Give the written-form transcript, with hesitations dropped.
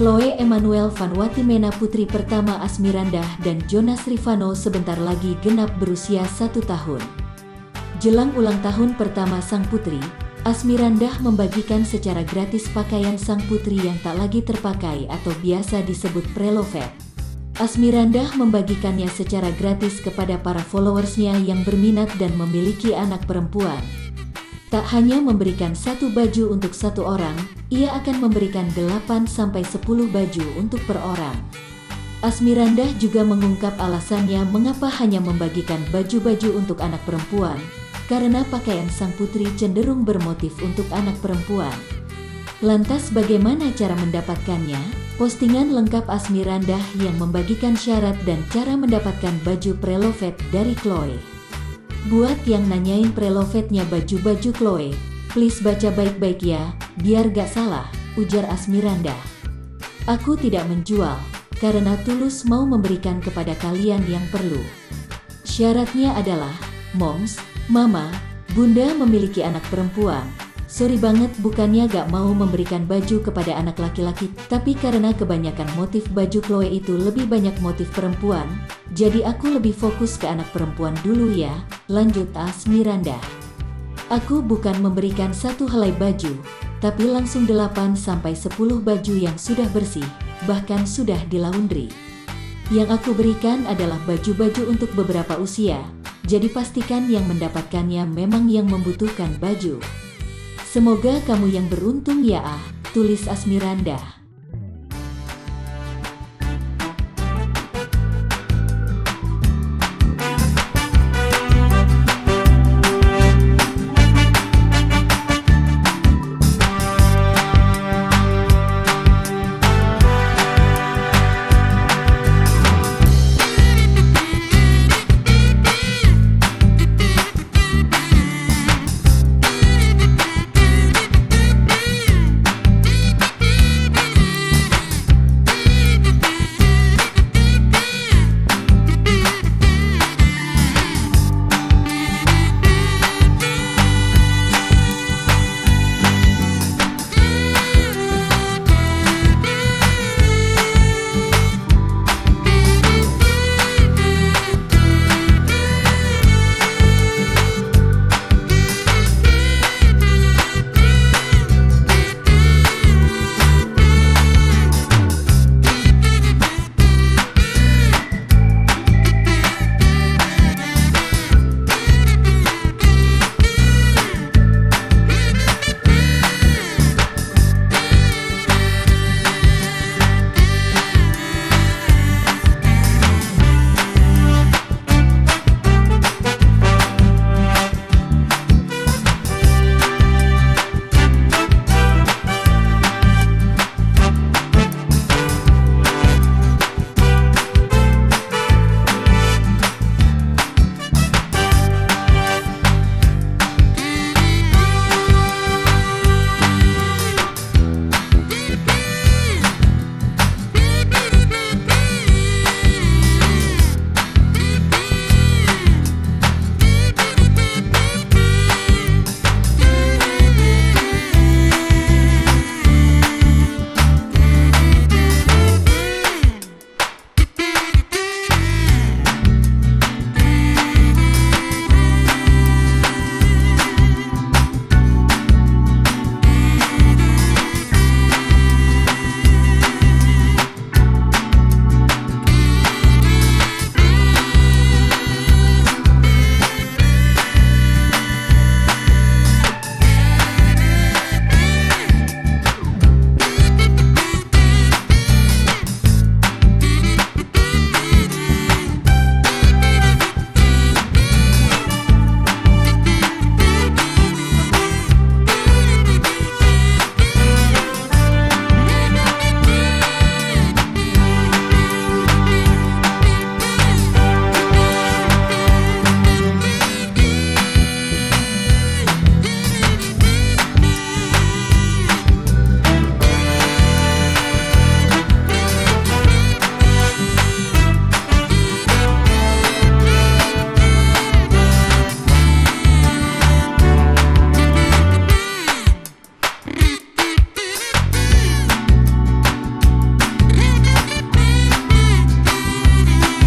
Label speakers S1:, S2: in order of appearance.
S1: Chloe Emmanuel Vanwatimena putri pertama Asmirandah dan Jonas Rivano sebentar lagi genap berusia 1 tahun. Jelang ulang tahun pertama sang putri, Asmirandah membagikan secara gratis pakaian sang putri yang tak lagi terpakai atau biasa disebut preloved. Asmirandah membagikannya secara gratis kepada para followersnya yang berminat dan memiliki anak perempuan. Tak hanya memberikan 1 baju untuk 1 orang, ia akan memberikan 8-10 baju untuk per orang. Asmirandah juga mengungkap alasannya mengapa hanya membagikan baju-baju untuk anak perempuan, karena pakaian sang putri cenderung bermotif untuk anak perempuan. Lantas bagaimana cara mendapatkannya? Postingan lengkap Asmirandah yang membagikan syarat dan cara mendapatkan baju preloved dari Chloe. Buat yang nanyain prelovednya baju-baju Chloe, please baca baik-baik ya, biar gak salah, ujar Asmirandah. Aku tidak menjual, karena tulus mau memberikan kepada kalian yang perlu. Syaratnya adalah, moms, mama, bunda memiliki anak perempuan. Sorry banget bukannya gak mau memberikan baju kepada anak laki-laki, tapi karena kebanyakan motif baju Chloe itu lebih banyak motif perempuan, jadi aku lebih fokus ke anak perempuan dulu ya, lanjut Asmirandah. Aku bukan memberikan 1 helai baju, tapi langsung 8-10 baju yang sudah bersih, bahkan sudah dilaundry. Yang aku berikan adalah baju-baju untuk beberapa usia, jadi pastikan yang mendapatkannya memang yang membutuhkan baju. Semoga kamu yang beruntung ya tulis Asmirandah.